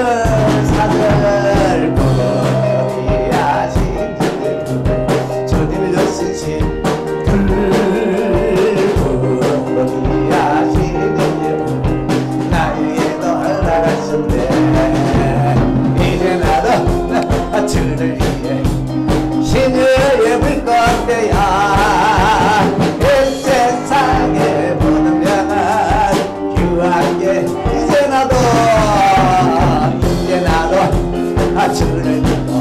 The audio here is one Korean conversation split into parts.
사절 거기하신 주님을 여신신 거기하신 나에게도 허락하셨네. 이제 나도 주를 위해 신의 불 건데야 이 세상의 모든 명은 귀하게 이제 나도 주를 믿고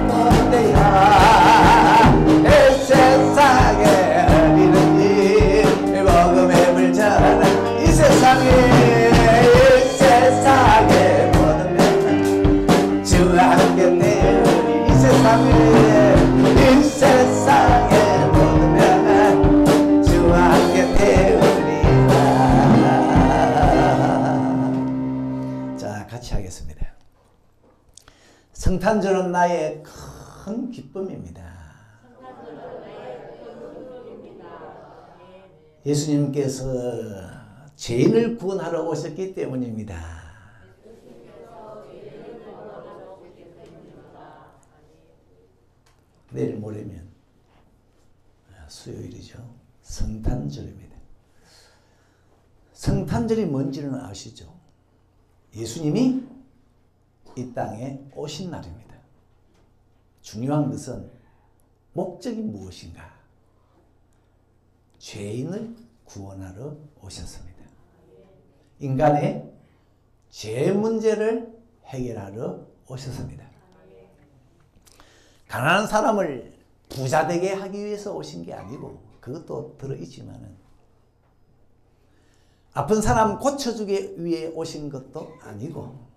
건데야 이 세상에 어디든지 복음의 불 전하는 이 세상에 모든 명은 주와 함께 되으리 이 세상에 모든 명은 주와 함께 되으리라. 자, 같이 하겠습니다. 성탄절은 나의 큰 기쁨입니다. 예수님께서 죄인을 구원하러 오셨기 때문입니다. 내일 모레면 수요일이죠. 성탄절입니다. 성탄절이 뭔지는 아시죠? 예수님이 이 땅에 오신 날입니다. 중요한 것은 목적이 무엇인가? 죄인을 구원하러 오셨습니다. 인간의 죄 문제를 해결하러 오셨습니다. 가난한 사람을 부자 되게 하기 위해서 오신 게 아니고, 그것도 들어있지만은 아픈 사람 고쳐주기 위해 오신 것도 아니고,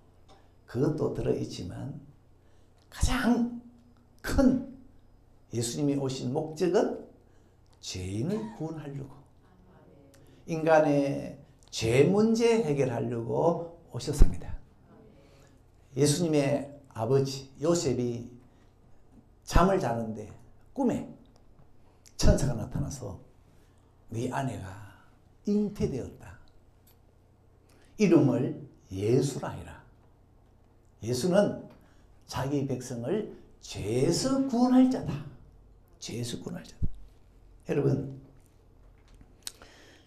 그것도 들어있지만 가장 큰 예수님이 오신 목적은 죄인을 구원하려고, 인간의 죄 문제 해결하려고 오셨습니다. 예수님의 아버지 요셉이 잠을 자는데 꿈에 천사가 나타나서 네 아내가 잉태되었다. 이름을 예수라 하라. 예수는 자기 백성을 죄에서 구원할 자다. 죄에서 구원할 자다. 여러분,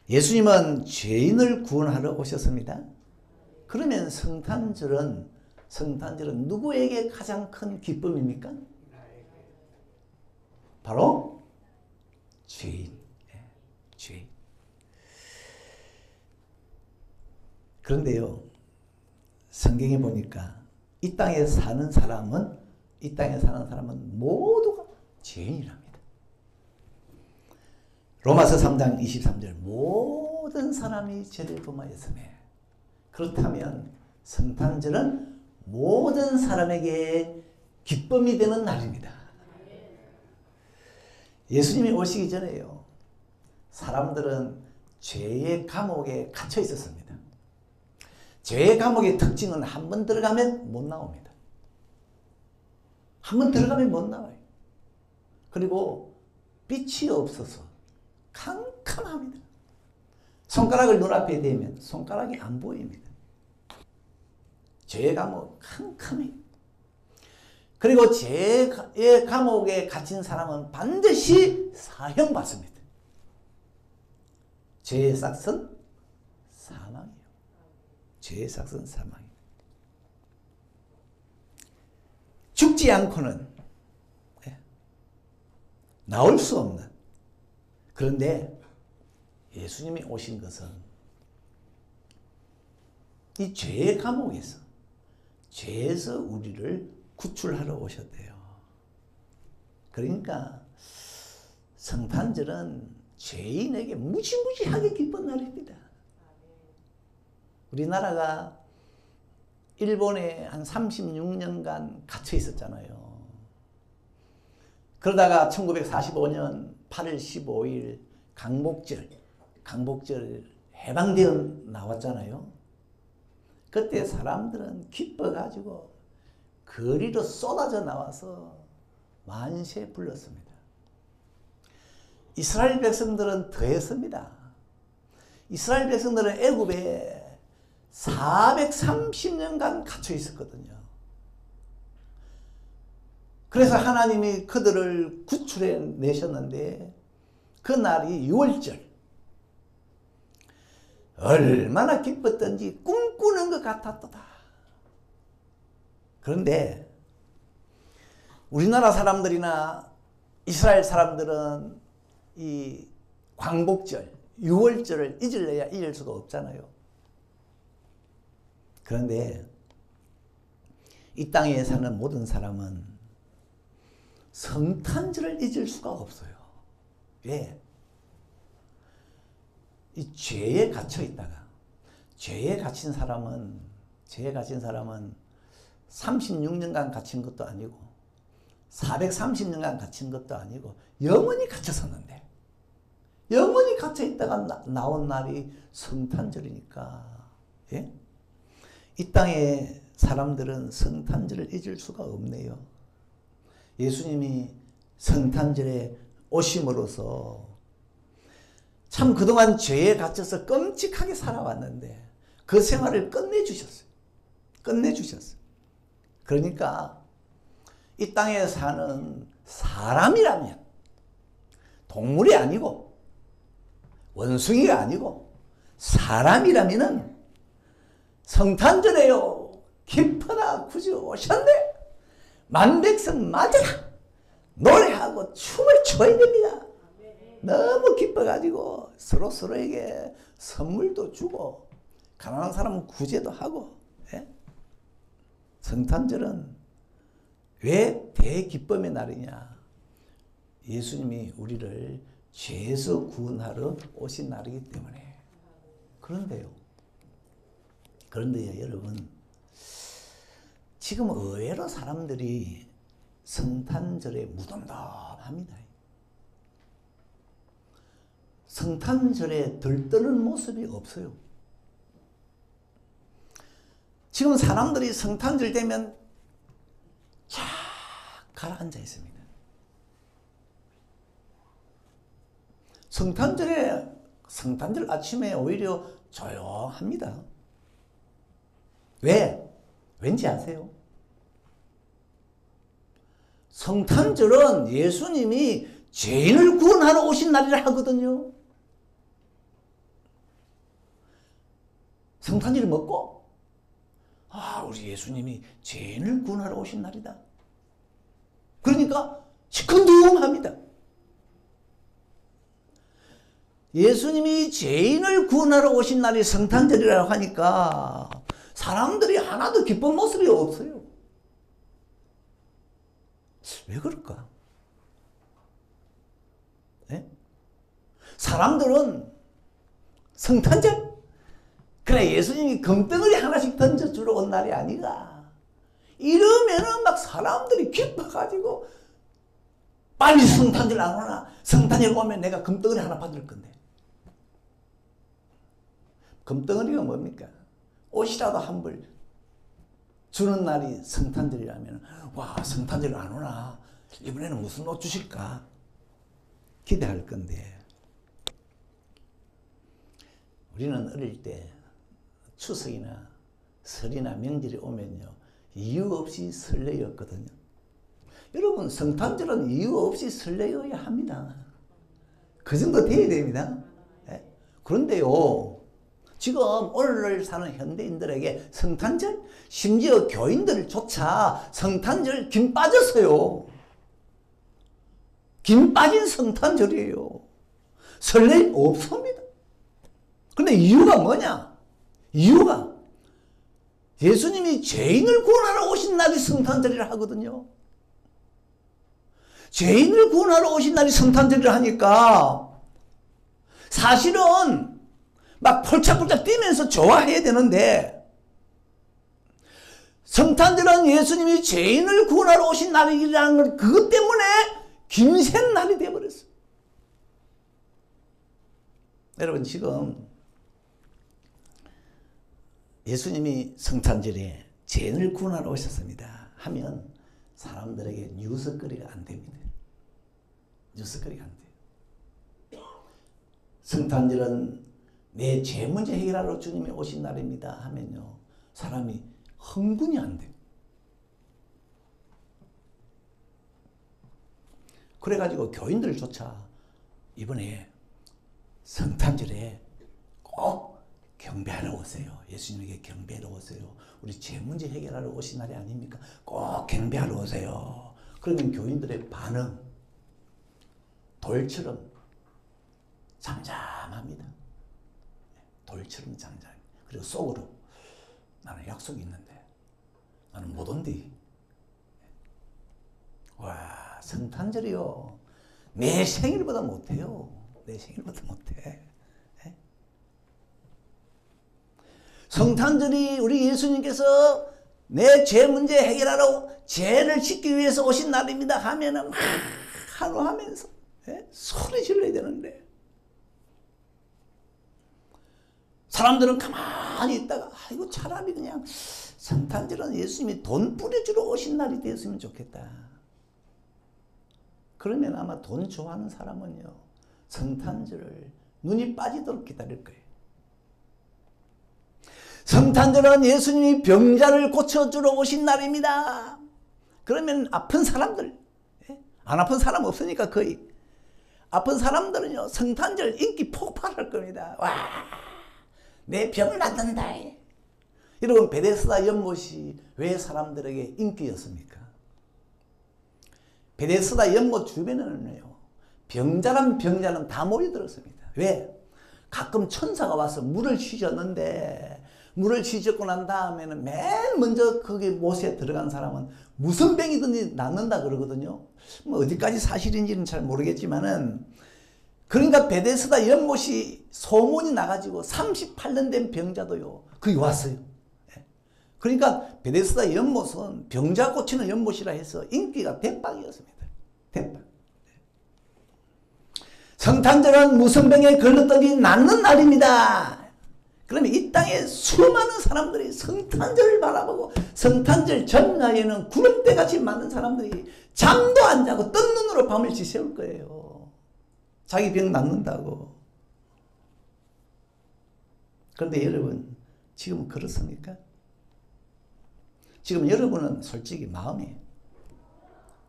예수님은 죄인을 구원하러 오셨습니다. 그러면 성탄절은 누구에게 가장 큰 기쁨입니까? 바로 죄인. 죄인. 그런데요, 성경에 보니까 이 땅에 사는 사람은 모두가 죄인이랍니다. 로마서 3장 23절 모든 사람이 죄를 범하였으며, 그렇다면 성탄절은 모든 사람에게 기쁨이 되는 날입니다. 예수님이 오시기 전에요, 사람들은 죄의 감옥에 갇혀 있었습니다. 죄의 감옥의 특징은 한 번 들어가면 못 나옵니다. 한 번 들어가면 못 나와요. 그리고 빛이 없어서 캄캄합니다. 손가락을 눈앞에 대면 손가락이 안 보입니다. 죄의 감옥 캄캄해요. 그리고 죄의 감옥에 갇힌 사람은 반드시 사형받습니다. 죄의 삭은 사망이에요. 죄의 삭은 사망이에요. 죽지 않고는 나올 수 없는, 그런데 예수님이 오신 것은 이 죄의 감옥에서, 죄에서 우리를 구출하러 오셨대요. 그러니까 성탄절은 죄인에게 무지무지하게 기쁜 날입니다. 우리나라가 일본에 한 36년간 갇혀 있었잖아요. 그러다가 1945년 8월 15일 강복절 해방되어 나왔잖아요. 그때 사람들은 기뻐가지고 거리로 쏟아져 나와서 만세 불렀습니다. 이스라엘 백성들은 더했습니다. 이스라엘 백성들은 애굽에 430년간 갇혀 있었거든요. 그래서 하나님이 그들을 구출해 내셨는데 그 날이 유월절. 얼마나 기뻤던지 꿈꾸는 것 같았도다. 그런데 우리나라 사람들이나 이스라엘 사람들은 이 광복절, 유월절을 잊을래야 잊을 수가 없잖아요. 그런데 이 땅에 사는 모든 사람은 성탄절을 잊을 수가 없어요. 왜? 이 죄에 갇혀 있다가 죄에 갇힌 사람은 36년간 갇힌 것도 아니고 430년간 갇힌 것도 아니고 영원히 갇혔었는데 영원히 갇혀 있다가 나온 날이 성탄절이니까 예? 이 땅의 사람들은 성탄절을 잊을 수가 없네요. 예수님이 성탄절에 오심으로써 참 그동안 죄에 갇혀서 끔찍하게 살아왔는데 그 생활을 끝내주셨어요. 그러니까 이 땅에 사는 사람이라면 동물이 아니고 원숭이가 아니고 사람이라면은 성탄절에요 기뻐라 구주 오셨네 만백성 맞아라 노래하고 춤을 춰야 됩니다. 너무 기뻐가지고 서로에게 선물도 주고 가난한 사람은 구제도 하고 예? 성탄절은 왜 대기쁨의 날이냐? 예수님이 우리를 죄에서 구원하러 오신 날이기 때문에. 그런데요 여러분, 지금 의외로 사람들이 성탄절에 무덤덤합니다. 성탄절에 들떠는 모습이 없어요. 지금 사람들이 성탄절 되면 쫙 가라앉아 있습니다. 성탄절 아침에 오히려 조용합니다. 왜? 왠지 아세요? 성탄절은 예수님이 죄인을 구원하러 오신 날이라 하거든요. 성탄절을 먹고 우리 예수님이 죄인을 구원하러 오신 날이다. 그러니까 시큰둥합니다. 예수님이 죄인을 구원하러 오신 날이 성탄절이라고 하니까 사람들이 하나도 기쁜 모습이 없어요. 왜 그럴까? 네? 사람들은 성탄절? 그래 예수님이 금덩어리 하나씩 던져주러 온 날이 아니가. 이러면은 막 사람들이 기뻐가지고 빨리 성탄절 안 오나? 성탄절 오면 내가 금덩어리 하나 받을 건데. 금덩어리가 뭡니까? 옷이라도 한 벌 주는 날이 성탄절이라면 와 성탄절 안 오나? 이번에는 무슨 옷 주실까? 기대할 건데 우리는 어릴 때 추석이나 설이나 명절이 오면요 이유 없이 설레었거든요. 여러분 성탄절은 이유 없이 설레어야 합니다. 그 정도 돼야 됩니다. 네? 그런데요 지금 오늘날 사는 현대인들에게 성탄절 심지어 교인들조차 성탄절 김 빠졌어요. 김 빠진 성탄절이에요. 설렘 없습니다. 근데 이유가 뭐냐? 이유가 예수님이 죄인을 구원하러 오신 날이 성탄절이라 하거든요. 죄인을 구원하러 오신 날이 성탄절이라 하니까 사실은 막 펄짝펄짝 뛰면서 좋아해야 되는데 성탄절은 예수님이 죄인을 구원하러 오신 날이라는 걸 그것 때문에 김센 날이 되어버렸어요. 여러분 지금 예수님이 성탄절에 죄인을 구원하러 오셨습니다 하면 사람들에게 뉴스거리가 안 됩니다. 뉴스거리가 안 돼요. 성탄절은 내 죄 문제 해결하러 주님이 오신 날입니다 하면요, 사람이 흥분이 안 돼요. 그래가지고 교인들조차 이번에 성탄절에 꼭 경배하러 오세요. 예수님에게 경배하러 오세요. 우리 죄 문제 해결하러 오신 날이 아닙니까? 꼭 경배하러 오세요. 그러면 교인들의 반응, 돌처럼 잠잠합니다. 돌처럼 잠잠. 그리고 속으로 나는 약속이 있는데 나는 못 온디. 와, 성탄절이요, 내 생일보다 못해요. 내 생일보다 못해. 성탄절이 우리 예수님께서 내 죄 문제 해결하러, 죄를 씻기 위해서 오신 날입니다 하면은 막 환호하면서 소리 질러야 되는데, 사람들은 가만히 있다가 아이고 차라리 그냥 성탄절은 예수님이 돈 뿌려주러 오신 날이 되었으면 좋겠다. 그러면 아마 돈 좋아하는 사람은요, 성탄절을 눈이 빠지도록 기다릴 거예요. 성탄절은 예수님이 병자를 고쳐주러 오신 날입니다. 그러면 아픈 사람들, 안 아픈 사람 없으니까 거의, 아픈 사람들은요 성탄절 인기 폭발할 겁니다. 와, 내 병을 낫는다. 여러분, 베데스다 연못이 왜 사람들에게 인기였습니까? 베데스다 연못 주변에는요, 병자는 다 모여들었습니다. 왜? 가끔 천사가 와서 물을 휘젓는데, 물을 휘젓고 난 다음에는 맨 먼저 거기 못에 들어간 사람은 무슨 병이든지 낫는다 그러거든요. 뭐 어디까지 사실인지는 잘 모르겠지만은, 그러니까 베데스다 연못이 소문이 나가지고 38년 된 병자도요 거기 왔어요. 그러니까 베데스다 연못은 병자 고치는 연못이라 해서 인기가 대빵이었습니다. 대빵. 성탄절은 무슨 병에 걸렸든지 낫는 날입니다. 그러면 이 땅에 수많은 사람들이 성탄절을 바라보고, 성탄절 전야에는 구름대같이 많은 사람들이 잠도 안 자고 뜬 눈으로 밤을 지새울 거예요. 자기 병 낫는다고. 그런데 여러분, 지금 그렇습니까? 지금 여러분은 솔직히 마음이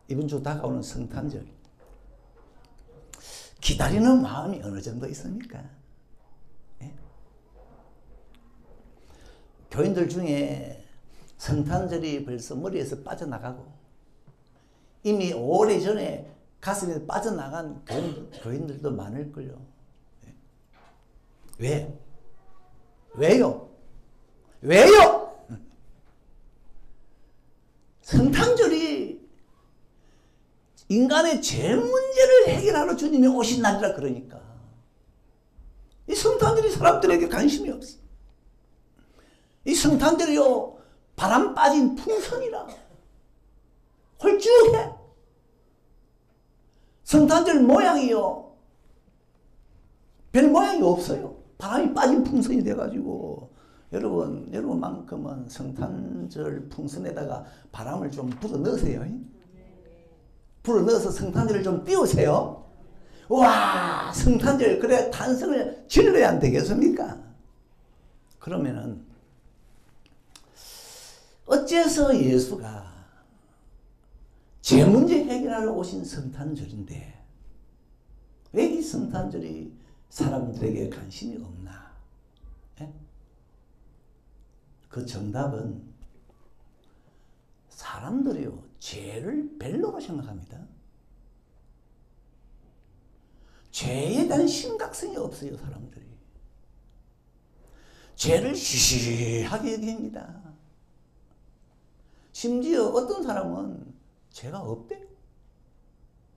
이번 주 다가오는 성탄절 기다리는 마음이 어느 정도 있습니까? 네? 교인들 중에 성탄절이 벌써 머리에서 빠져나가고 이미 오래전에 가슴에서 빠져나간 교인들도 많을걸요. 네. 왜? 왜요? 왜요? 성탄절이 인간의 죄 문제를 해결하러 주님이 오신 날이라 그러니까. 이 성탄절이 사람들에게 관심이 없어. 이 성탄절이요, 바람 빠진 풍선이라. 홀쭉해. 성탄절 모양이요, 별 모양이 없어요. 바람이 빠진 풍선이 돼가지고. 여러분만큼은 성탄절 풍선에다가 바람을 좀 불어 넣으세요. 불어 넣어서 성탄절을 좀 띄우세요. 와, 성탄절, 그래 탄성을 질러야 안 되겠습니까? 그러면은 어째서 예수가 죄 문제 해결하러 오신 성탄절인데 왜 이 성탄절이 사람들에게 관심이 없나? 예? 그 정답은 사람들이요, 죄를 벨로로 생각합니다. 죄에 대한 심각성이 없어요, 사람들이. 죄를 시시하게 여깁니다. 심지어 어떤 사람은 죄가 없대.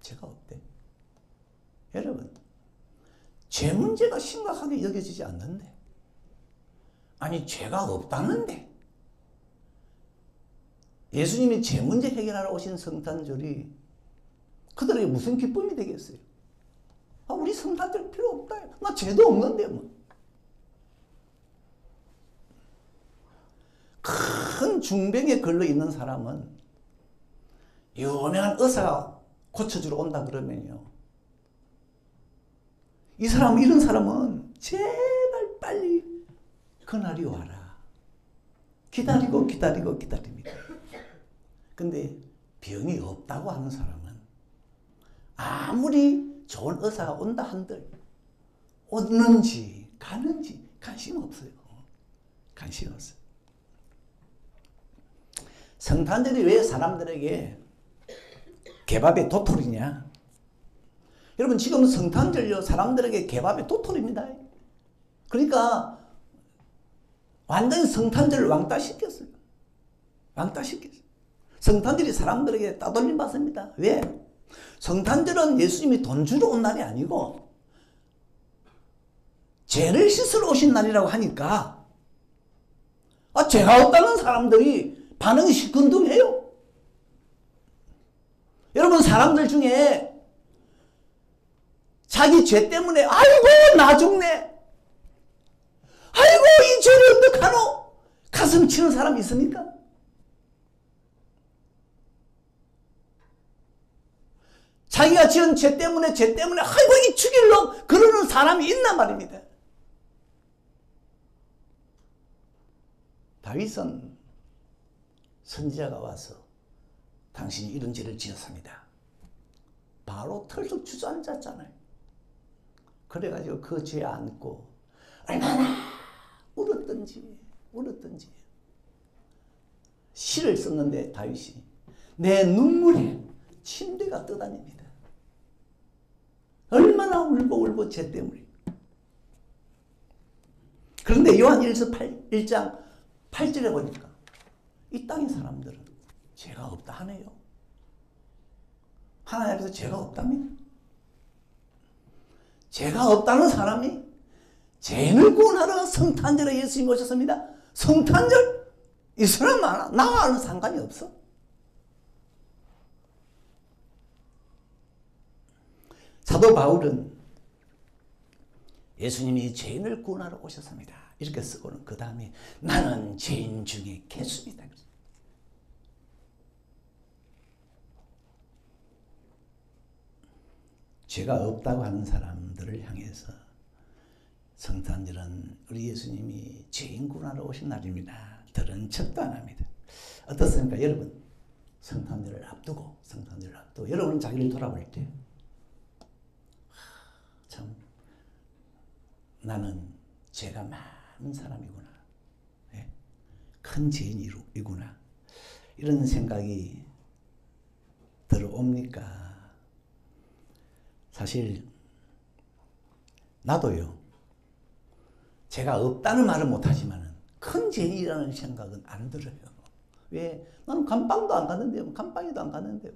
죄가 없대. 여러분, 죄 문제가 심각하게 여겨지지 않는데, 아니 죄가 없다는데 예수님이 죄 문제 해결하러 오신 성탄절이 그들에게 무슨 기쁨이 되겠어요? 아, 우리 성탄절 필요 없다. 나 죄도 없는데 뭐. 큰 중병에 걸려 있는 사람은 유명한 의사가 고쳐주러 온다 그러면요, 이 사람, 이런 사람은 제발 그날이 와라. 기다리고 기다리고 기다립니다. 근데 병이 없다고 하는 사람은 아무리 좋은 의사가 온다 한들 오는지 가는지 관심 없어요. 관심 없어요. 성탄절이 왜 사람들에게 개밥의 도토리냐? 여러분 지금 성탄절요 사람들에게 개밥의 도토리입니다. 그러니까 완전히 성탄절을 왕따시켰어요. 왕따시켰어요. 성탄절이 사람들에게 따돌림 받습니다. 왜? 성탄절은 예수님이 돈 주러 온 날이 아니고 죄를 씻으러 오신 날이라고 하니까 죄가 없다는 사람들이 반응이 시큰둥해요. 여러분 사람들 중에 자기 죄 때문에 아이고 나 죽네, 아이고 이 죄를 어떡하노 가슴 치는 사람 있습니까? 자기가 지은 죄 때문에 아이고 이 죽일 놈 그러는 사람이 있단 말입니다. 다윗은 선지자가 와서 당신이 이런 죄를 지었습니다. 바로 털썩 주저앉았잖아요. 그래가지고 그 죄 안고 얼마나 울었던지 시를 썼는데 다윗이 내 눈물에 침대가 떠다닙니다. 얼마나 울고 죄 때문에. 그런데 요한일서 1장 8절에 보니까 이 땅의 사람들은 죄가 없다 하네요. 하나님 앞에서 죄가 없답니다. 죄가 없다는 사람이 죄를 구원하러 성탄절에 예수님이 오셨습니다. 성탄절? 이 사람 나와는 상관이 없어. 사도 바울은 예수님이 죄인을 구원하러 오셨습니다. 이렇게 쓰고는 그 다음에 나는 죄인 중에 개수입니다. 죄가 없다고 하는 사람들을 향해서 성탄절은 우리 예수님이 죄인 구원하러 오신 날입니다. 들은 척도 안 합니다. 어떻습니까? 여러분 성탄절을 앞두고 여러분 자기를 돌아볼 때 참 나는 죄가 많은 사람이구나, 큰 죄인이구나 이런 생각이 들어옵니까? 사실 나도요 죄가 없다는 말은 못하지만 큰 죄인이라는 생각은 안 들어요. 왜? 나는 감방도 안 갔는데요. 감방에도 안 갔는데요.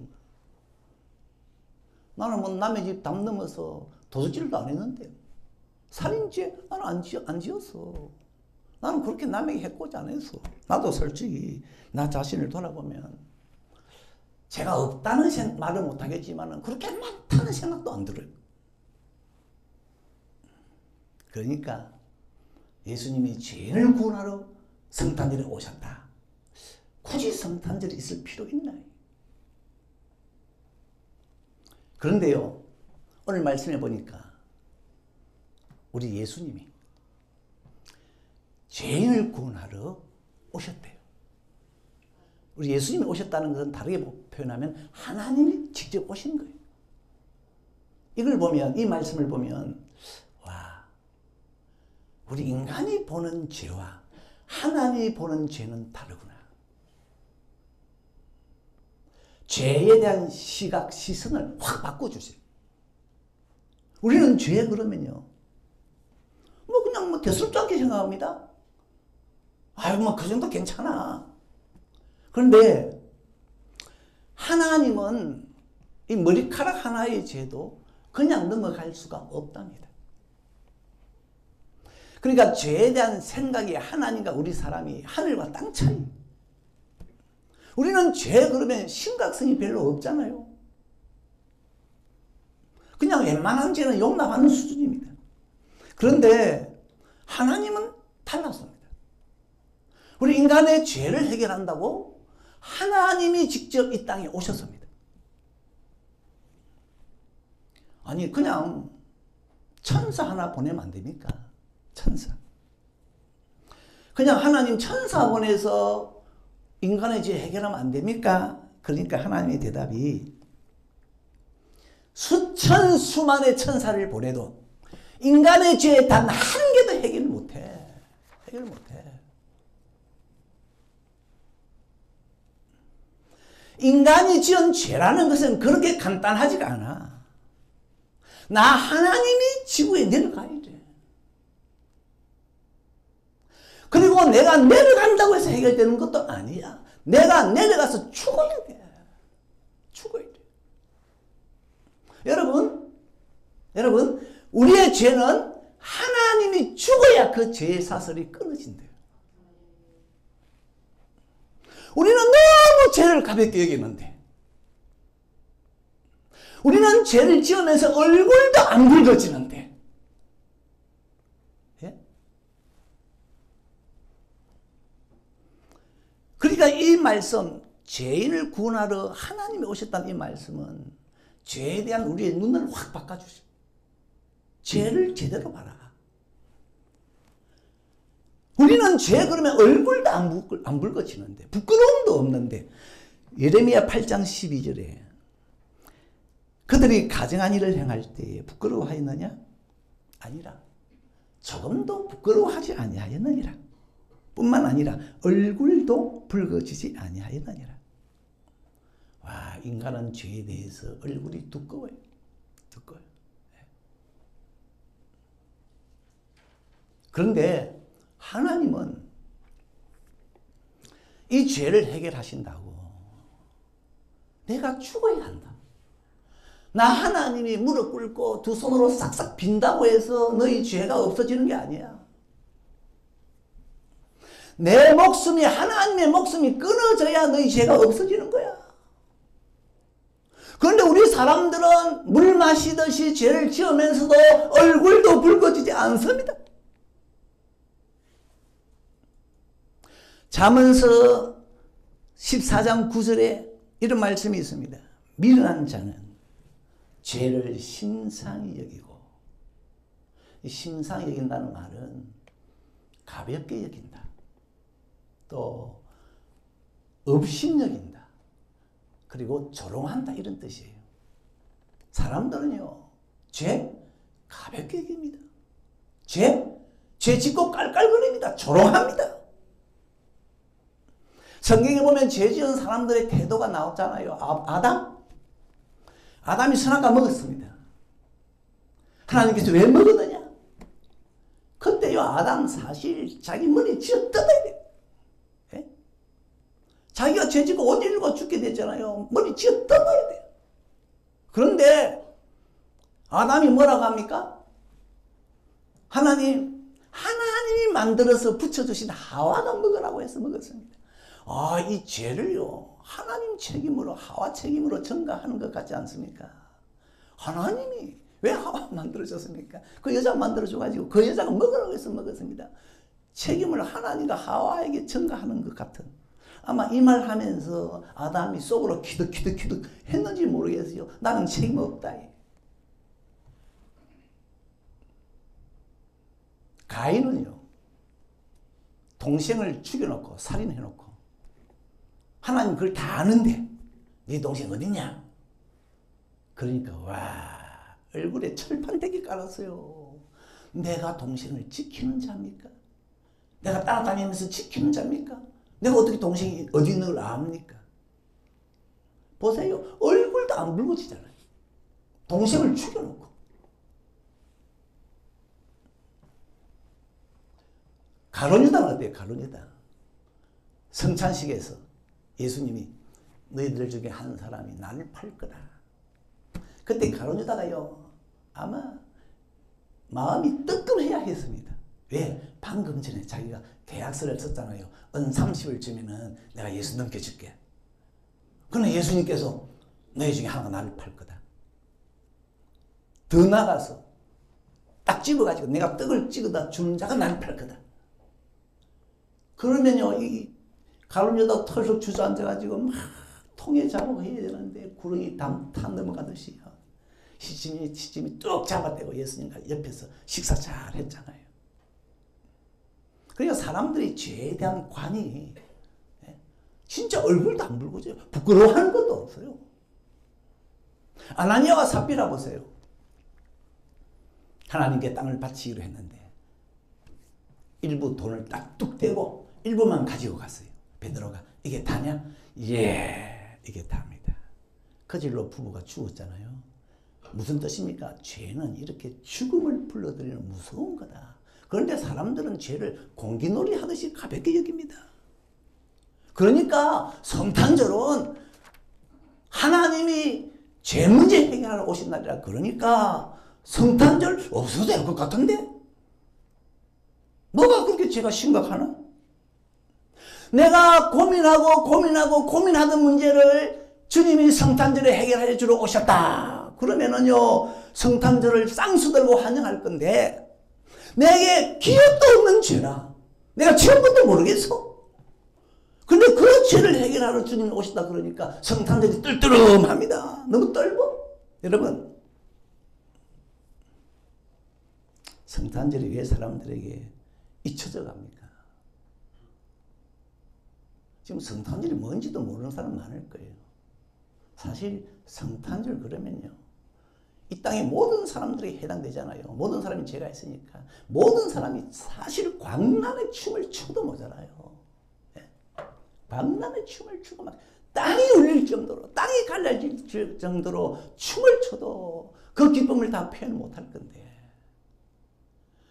나는 뭐 남의 집 담 넘어서 도둑질도 안 했는데요. 살인죄 나는 안 지었어. 나는 그렇게 남에게 해코지 안 했어. 나도 솔직히 나 자신을 돌아보면 죄가 없다는 말을 못하겠지만 그렇게 많다는 생각도 안 들어요. 그러니까 예수님이 죄인을 구원하러 성탄절에 오셨다. 굳이 성탄절이 있을 필요 있나요? 그런데요 오늘 말씀해 보니까 우리 예수님이 죄인을 구원하러 오셨대요. 우리 예수님이 오셨다는 것은 다르게 표현하면 하나님이 직접 오신 거예요. 이걸 보면, 이 말씀을 보면 와, 우리 인간이 보는 죄와 하나님이 보는 죄는 다르구나. 죄에 대한 시각, 시선을 확 바꿔주세요. 우리는 죄 그러면요 뭐 그냥 뭐 대수롭지 않게 생각합니다. 아유 뭐 그 정도 괜찮아. 그런데 하나님은 이 머리카락 하나의 죄도 그냥 넘어갈 수가 없답니다. 그러니까 죄에 대한 생각이 하나님과 우리 사람이 하늘과 땅 차이. 우리는 죄 그러면 심각성이 별로 없잖아요. 그냥 웬만한 죄는 용납하는 수준입니다. 그런데 하나님은 달랐습니다. 우리 인간의 죄를 해결한다고 하나님이 직접 이 땅에 오셨습니다. 아니 그냥 천사 하나 보내면 안 됩니까? 천사. 그냥 하나님 천사 보내서 인간의 죄 해결하면 안 됩니까? 그러니까 하나님의 대답이 수천 수만의 천사를 보내도 인간의 죄 단 한 개도 해결 못해. 해결 못해. 인간이 지은 죄라는 것은 그렇게 간단하지가 않아. 나 하나님이 지구에 내려가야 돼. 그리고 내가 내려간다고 해서 해결되는 것도 아니야. 내가 내려가서 죽어야 돼. 죽어야 돼. 여러분, 우리의 죄는 하나님이 죽어야 그 죄의 사슬이 끊어진대요. 우리는 너무 죄를 가볍게 여기는데, 우리는 죄를 지으면서 얼굴도 안 붉어지는데, 예? 그러니까 이 말씀, 죄인을 구원하러 하나님이 오셨다는 이 말씀은 죄에 대한 우리의 눈을 확 바꿔주죠. 죄를 제대로 봐라. 우리는 죄 그러면 얼굴도 안 붉어지는데, 부끄러움도 없는데, 예레미야 8장 12절에 그들이 가증한 일을 행할 때에 부끄러워하였느냐? 아니라 조금도 부끄러워하지 아니하였느니라. 뿐만 아니라 얼굴도 붉어지지 아니하였느니라. 와, 인간은 죄에 대해서 얼굴이 두꺼워요. 두꺼워요. 그런데 하나님은 이 죄를 해결하신다고 내가 죽어야 한다. 나 하나님이 무릎 꿇고 두 손으로 싹싹 빈다고 해서 너희 죄가 없어지는 게 아니야. 내 목숨이 하나님의 목숨이 끊어져야 너희 죄가 없어지는 거야. 그런데 우리 사람들은 물 마시듯이 죄를 지으면서도 얼굴도 붉어지지 않습니다. 잠언서 14장 9절에 이런 말씀이 있습니다. 미련한 자는 죄를 심상히 여기고, 심상히 여긴다는 말은 가볍게 여긴다. 또 업심 여긴다. 그리고 조롱한다, 이런 뜻이에요. 사람들은요, 죄 가볍게 여깁니다. 죄 짓고 깔깔거립니다. 조롱합니다. 성경에 보면 죄 지은 사람들의 태도가 나오잖아요. 아담이 선악과 먹었습니다. 하나님께서 왜 먹었느냐? 그때요, 아담 사실 자기 머리 쥐어 뜯어야 돼요. 예? 자기가 죄 짓고 옷 입고 죽게 됐잖아요. 머리 쥐어 뜯어야 돼요. 그런데 아담이 뭐라고 합니까? 하나님이 만들어서 붙여주신 하와가 먹으라고 해서 먹었습니다. 아, 이 죄를요, 하나님 책임으로, 하와 책임으로 전가하는 것 같지 않습니까? 하나님이 왜 하와 만들어줬습니까? 그 여자 만들어줘가지고 그 여자가 먹으라고 해서 먹었습니다. 책임을 하나님과 하와에게 전가하는 것 같은. 아마 이 말 하면서 아담이 속으로 키득키득 했는지 모르겠어요. 나는 책임 없다. 가인은요, 동생을 죽여놓고 살인해놓고 하나님 그걸 다 아는데 네 동생 어딨냐? 그러니까 와, 얼굴에 철판대기 깔았어요. 내가 동생을 지키는 자입니까? 내가 따라다니면서 지키는 자입니까? 내가 어떻게 동생이 어디 있는 걸 압니까? 보세요. 얼굴도 안 붉어지잖아요. 동생을 죽여놓고. 가룟유다는 어때요? 가룟유다. 성찬식에서 예수님이 너희들 중에 한 사람이 나를 팔 거다. 그때 가룟유다가요, 아마 마음이 뜨끔해야 했습니다. 왜? 방금 전에 자기가 계약서를 썼잖아요. 은 30을 주면은 내가 예수 넘겨줄게. 그러나 예수님께서 너희 중에 하나가 나를 팔 거다. 더 나가서 딱 집어가지고 내가 떡을 찍어다 주는 자가 나를 팔 거다. 그러면요, 이 가룟유다 털썩 주저앉아가지고 막 통에 잡고 해야 되는데 구렁이 다 넘어가듯이 시침이 뚝 잡아대고 예수님과 옆에서 식사 잘 했잖아요. 그러니까 사람들이 죄에 대한 관이 진짜 얼굴도 안 붉어져요. 부끄러워하는 것도 없어요. 아나니아와 삽비라 보세요. 하나님께 땅을 바치기로 했는데 일부 돈을 딱 뚝 떼고 일부만 가지고 갔어요. 베드로가 이게 다냐? 예, 이게 답니다. 그 질로 부부가 죽었잖아요. 무슨 뜻입니까? 죄는 이렇게 죽음을 불러들이는 무서운 거다. 그런데 사람들은 죄를 공기놀이 하듯이 가볍게 여깁니다. 그러니까 성탄절은 하나님이 죄 문제 해결하러 오신 날이라. 그러니까 성탄절 없어도 될 것 같은데? 뭐가 그렇게 죄가 심각하나? 내가 고민하던 문제를 주님이 성탄절에 해결해 주러 오셨다. 그러면은요, 성탄절을 쌍수 들고 환영할 건데, 내게 기억도 없는 죄라. 내가 처음부터 모르겠어. 근데 그 죄를 해결하러 주님이 오셨다 그러니까 성탄절이 뜰뜨름합니다. 너무 떨고. 여러분, 성탄절이 왜 사람들에게 잊혀져 갑니까? 지금 성탄절이 뭔지도 모르는 사람 많을 거예요. 사실 성탄절 그러면요, 이 땅의 모든 사람들이 해당되잖아요. 모든 사람이 죄가 있으니까 모든 사람이 사실 광란의 춤을 춰도 모자라요. 네? 광란의 춤을 추고 막 땅이 울릴 정도로, 땅이 갈라질 정도로 춤을 춰도 그 기쁨을 다 표현 못할 건데,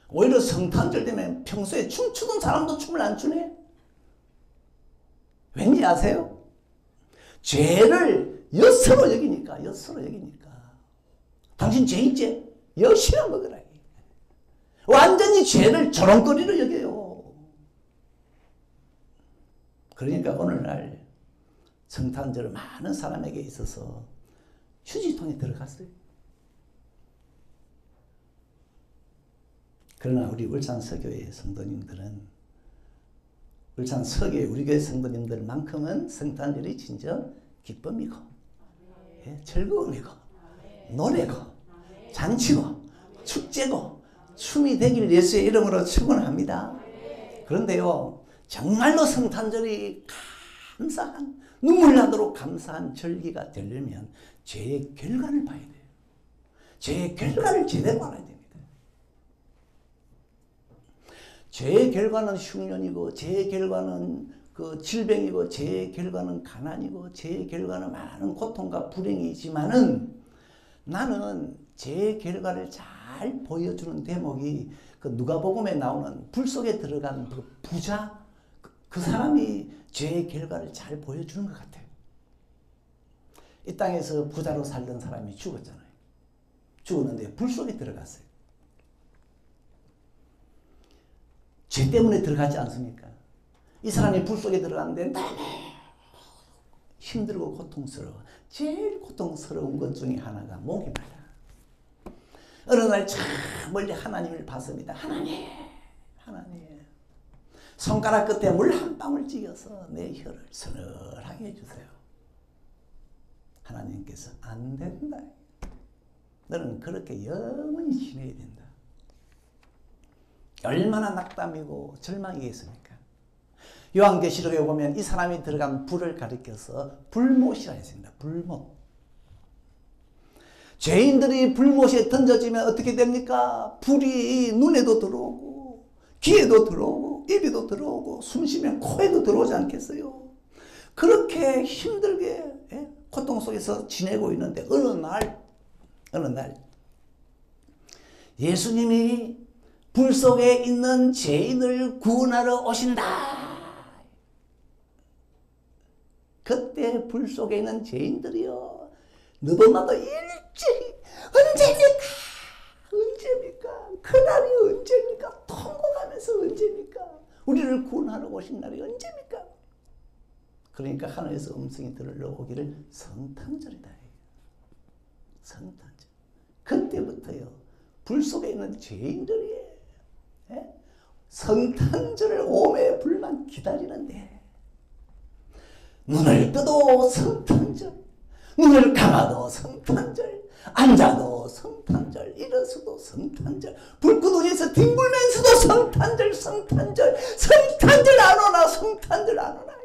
오히려 성탄절 되면 평소에 춤추던 사람도 춤을 안 추네? 왠지 아세요? 죄를 엿으로 여기니까. 당신 죄 있지? 여시나 먹으라. 완전히 죄를 조롱거리로 여겨요. 그러니까 오늘날 성탄절 많은 사람에게 있어서 휴지통에 들어갔어요. 그러나 우리 울산 서교회 성도님들은, 울산 서교회 우리 교회 성도님들만큼은 성탄절이 진정 기쁨이고, 예, 즐거움이고, 노래고, 잔치고, 축제고, 춤이 되길 예수의 이름으로 축원합니다. 그런데요, 정말로 성탄절이 감사한, 눈물 나도록 감사한 절기가 되려면 죄의 결과를 봐야 돼요. 죄의 결과를 제대로 알아야 됩니다. 죄의 결과는 흉년이고, 죄의 결과는 그 질병이고, 죄의 결과는 가난이고, 죄의 결과는 많은 고통과 불행이지만은, 나는 죄의 결과를 잘 보여주는 대목이 그 누가복음에 나오는 불 속에 들어간 그 부자, 그 사람이 죄의 결과를 잘 보여주는 것 같아요. 이 땅에서 부자로 살던 사람이 죽었잖아요. 죽었는데 불 속에 들어갔어요. 죄 때문에 들어가지 않습니까? 이 사람이 불 속에 들어갔는데 너무 힘들고 고통스러워. 제일 고통스러운 것 중에 하나가 목이 말라. 어느 날 저 멀리 하나님을 봤습니다. 하나님. 손가락 끝에 물 한 방울 찍어서 내 혀를 서늘하게 해주세요. 하나님께서 안 된다. 너는 그렇게 영원히 지내야 된다. 얼마나 낙담이고 절망이겠습니까? 요한계시록에 보면 이 사람이 들어간 불을 가리켜서 불못이라 했습니다. 불못. 죄인들이 불못에 던져지면 어떻게 됩니까? 불이 눈에도 들어오고, 귀에도 들어오고, 입에도 들어오고, 숨쉬면 코에도 들어오지 않겠어요? 그렇게 힘들게 고통 속에서 지내고 있는데 어느 날 예수님이 불 속에 있는 죄인을 구원하러 오신다. 그때 불 속에 있는 죄인들이요, 너도나도 일제히 언제입니까? 그날이 언제입니까? 통곡하면서 언제입니까? 우리를 구원하러 오신 날이 언제입니까? 그러니까 하늘에서 음성이 들려오기를 성탄절이다. 성탄절. 그때부터요, 불 속에 있는 죄인들이 성탄절을 오매 불만 기다리는데, 눈을 떠도 성탄절, 눈을 감아도 성탄절, 앉아도 성탄절, 일어서도 성탄절, 불꽃 위에서 뒹굴면서도 성탄절, 성탄절, 성탄절 안 오나, 성탄절 안 오나.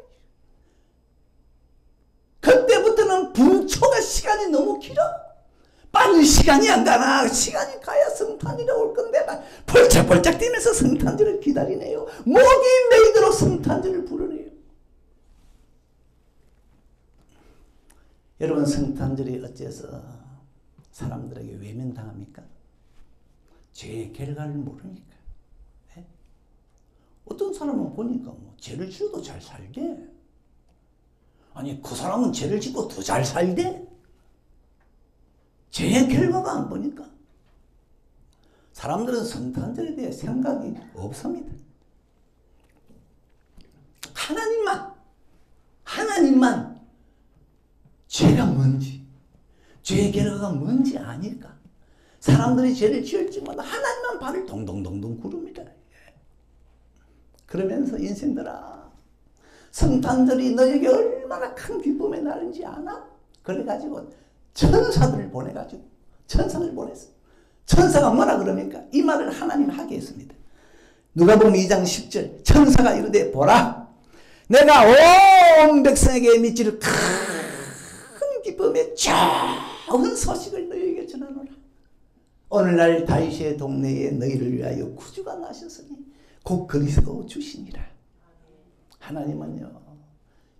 그때부터는 분초가 시간이 너무 길어. 빨리 시간이 안 가나. 시간이 가야 성탄절이 올 건데 펄짝펄짝 뛰면서 성탄절을 기다리네요. 목이 메이도록 성탄절을 부르네요. 여러분, 성탄절이 어째서 사람들에게 외면당합니까? 죄의 결과를 모르니까. 네? 어떤 사람은 보니까 뭐 죄를 지어도 잘 살대. 아니, 그 사람은 죄를 짓고 더 잘 살대? 죄의 결과가 안 보니까. 사람들은 성탄절에 대해 생각이 없습니다. 하나님만 죄가 뭔지, 죄의 결과가 뭔지 아니까. 사람들이 죄를 지을 때마다 하나님만 발을 동동동동 구릅니다. 그러면서 인생들아, 성탄절이 너에게 얼마나 큰 기쁨의 날인지 아나? 그래가지고 천사들을 보내가지고 천사를 보냈어. 천사가 뭐라 그럽니까? 이 말을 하나님 하게 했습니다. 누가복음 2장 10절, 천사가 이르되 보라, 내가 온 백성에게 미칠 큰 기쁨의 좋은 소식을 너희에게 전하노라. 오늘날 다윗의 동네에 너희를 위하여 구주가 나셨으니 곧 그리스도 주시니라. 하나님은요,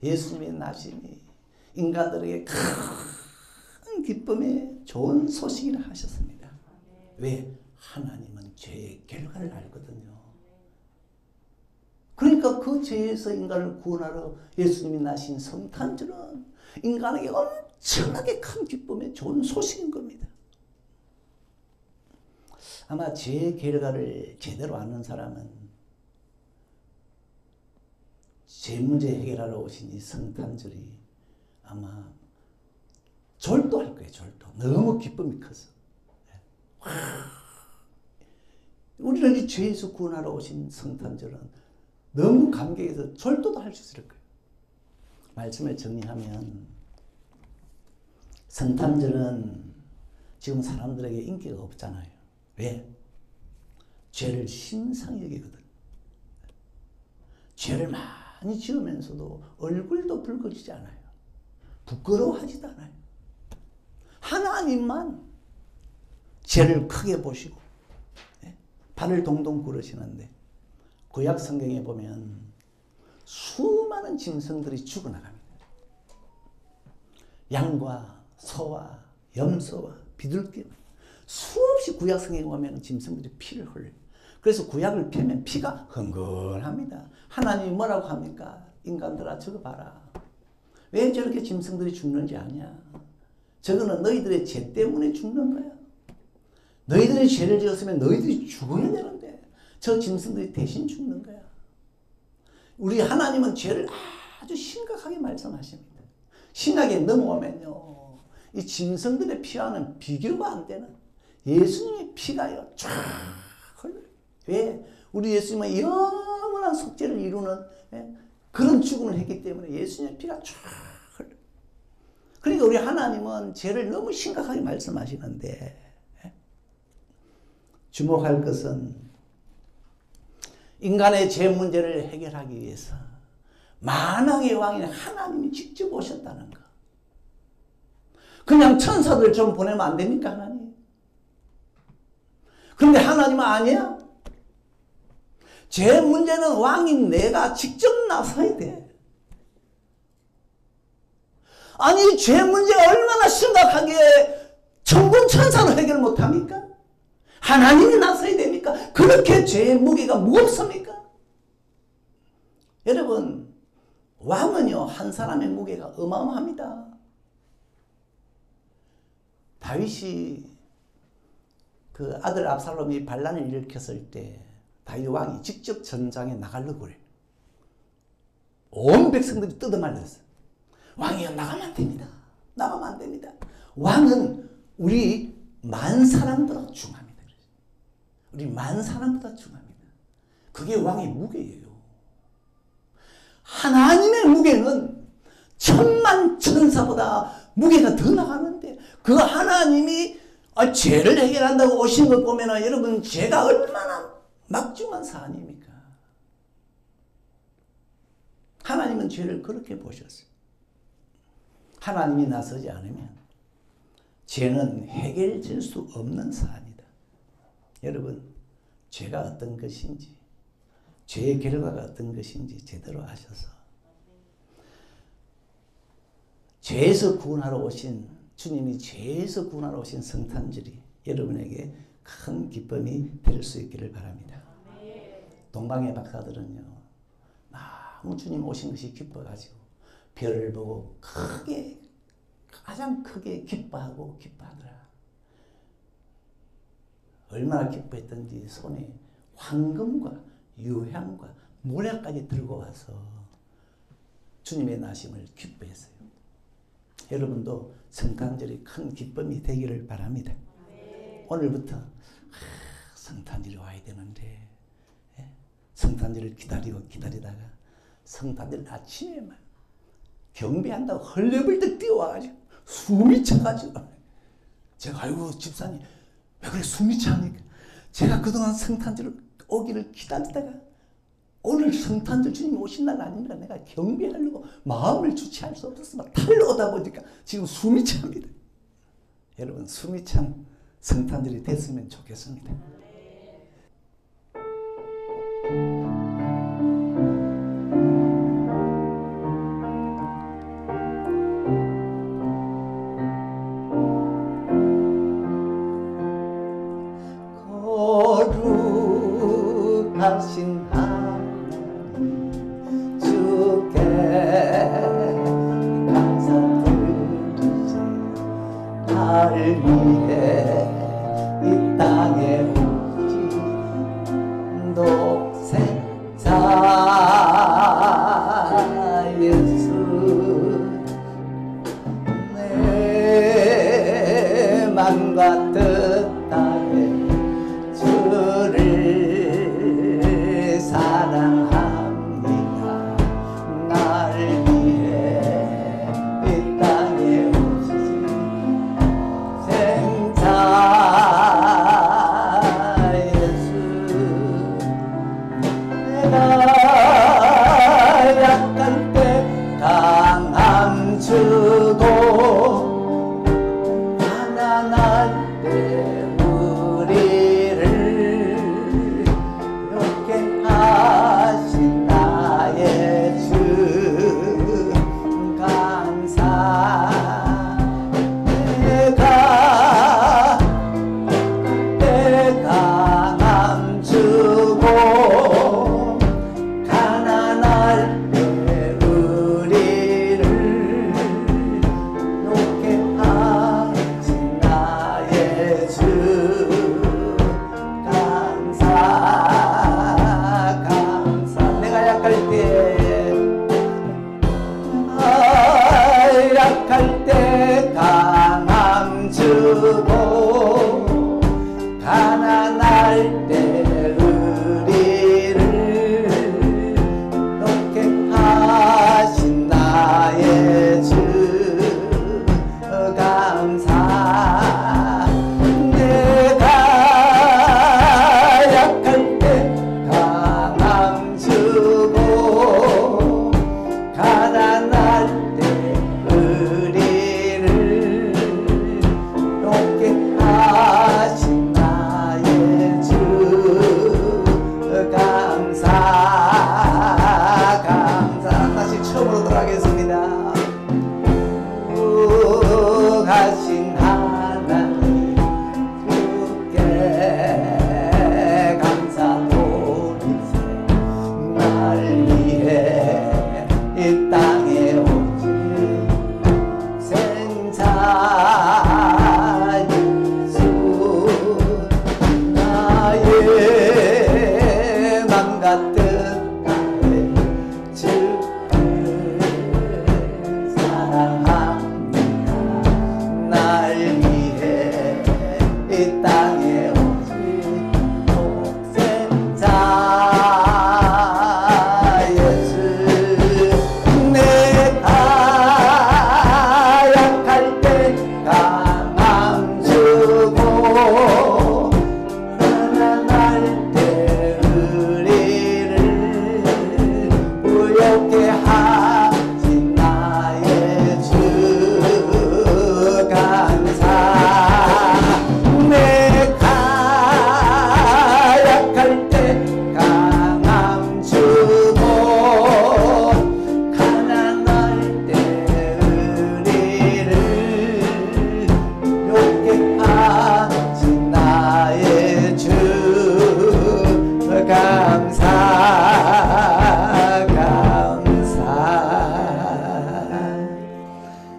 예수님의 나심이 인간들에게 큰 기쁨의 좋은 소식이라 하셨습니다. 왜? 하나님은 죄의 결과를 알거든요. 그러니까 그 죄에서 인간을 구원하러 예수님이 나신 성탄절은 인간에게 엄청나게 큰 기쁨의 좋은 소식인 겁니다. 아마 죄의 결과를 제대로 아는 사람은 죄 문제 해결하러 오신 이 성탄절이 아마 절도할 거예요. 절도. 너무 기쁨이 커서. 우리는 이 죄에서 구원하러 오신 성탄절은 너무 감격해서 절도도 할 수 있을 거예요. 말씀을 정리하면 성탄절은 지금 사람들에게 인기가 없잖아요. 왜? 죄를 심상히 여기거든. 죄를 많이 지으면서도 얼굴도 붉어지지 않아요. 부끄러워하지도 않아요. 하나님만 죄를 크게 보시고 발을 동동 구르시는데, 구약 성경에 보면 수많은 짐승들이 죽어나갑니다. 양과 소와 염소와 비둘기, 수없이 구약 성경에 보면 짐승들이 피를 흘려요. 그래서 구약을 펴면 피가 흥건합니다. 하나님이 뭐라고 합니까? 인간들아, 저거 봐라. 왜 저렇게 짐승들이 죽는지 아냐? 저거는 너희들의 죄 때문에 죽는 거야. 너희들이 죄를 지었으면 너희들이 죽어야 되는데 저 짐승들이 대신 죽는 거야. 우리 하나님은 죄를 아주 심각하게 말씀하십니다. 신약에 넘어오면요, 이 짐승들의 피와는 비교가 안 되는 예수님의 피가요 쫙 흘러요. 왜? 우리 예수님은 영원한 속죄를 이루는 그런 죽음을 했기 때문에 예수님의 피가 쫙 흘러요. 그러니까 우리 하나님은 죄를 너무 심각하게 말씀하시는데, 주목할 것은 인간의 죄 문제를 해결하기 위해서 만왕의 왕인 하나님이 직접 오셨다는 거. 그냥 천사들 좀 보내면 안 됩니까, 하나님? 그런데 하나님은 아니야. 죄 문제는 왕인 내가 직접 나서야 돼. 아니, 죄 문제가 얼마나 심각하게 천군 천사로 해결 못합니까? 하나님이 나서야 됩니까? 그렇게 죄의 무게가 무겁습니까? 여러분, 왕은요, 한 사람의 무게가 어마어마합니다. 다윗이 그 아들 압살롬이 반란을 일으켰을 때 다윗 왕이 직접 전장에 나가려고 그래요. 온 백성들이 뜯어말렸어요. 왕이요, 나가면 안 됩니다. 나가면 안 됩니다. 왕은 우리 만 사람보다 중합니다. 우리 만 사람보다 중합니다. 그게 왕의 무게예요. 하나님의 무게는 천만 천사보다 무게가 더 나가는데 그 하나님이 죄를 해결한다고 오신 것 보면 여러분 죄가 얼마나 막중한 사안입니까? 하나님은 죄를 그렇게 보셨어요. 하나님이 나서지 않으면 죄는 해결될 수 없는 사안이다. 여러분 죄가 어떤 것인지 죄의 결과가 어떤 것인지 제대로 아셔서 죄에서 구원하러 오신 주님이 죄에서 구원하러 오신 성탄절이 여러분에게 큰 기쁨이 될 수 있기를 바랍니다. 동방의 박사들은요 너무 주님 오신 것이 기뻐가지고 별을 보고 가장 크게 기뻐하더라. 얼마나 기뻐했던지 손에 황금과 유향과 모략까지 들고 와서 주님의 나심을 기뻐했어요. 여러분도 성탄절이 큰 기쁨이 되기를 바랍니다. 오늘부터 성탄절이 와야 되는데 성탄절을 기다리다가 성탄절 아침에만 경배한다고 헐레벌떡 뛰어와가지고 숨이 차가지고 제가 아이고 집사님 왜 그렇게 숨이 차니까 제가 그동안 성탄절 오기를 기다리다가 오늘 성탄절 주님 오신 날 아닙니까? 내가 경배하려고 마음을 주체할 수 없어서 막 달려오다 보니까 지금 숨이 찹니다. 여러분 숨이 찬 성탄절이 됐으면 좋겠습니다. 거룩하신 하나님 주께 감사드리세. 나를 위해 이 땅에 오신 독생자 예수 내 맘과 뜻 다해 주를 사랑합니다. 나를 위해 이 땅에 오신 생자 예수 내가 약한 때 강함 주고 가난할 때 우리를 이렇게 하신 나의 주 감사. 내가 강함 주고 가난할 때 우리를 높게 하신 나의 주 감사. 내가 약할 때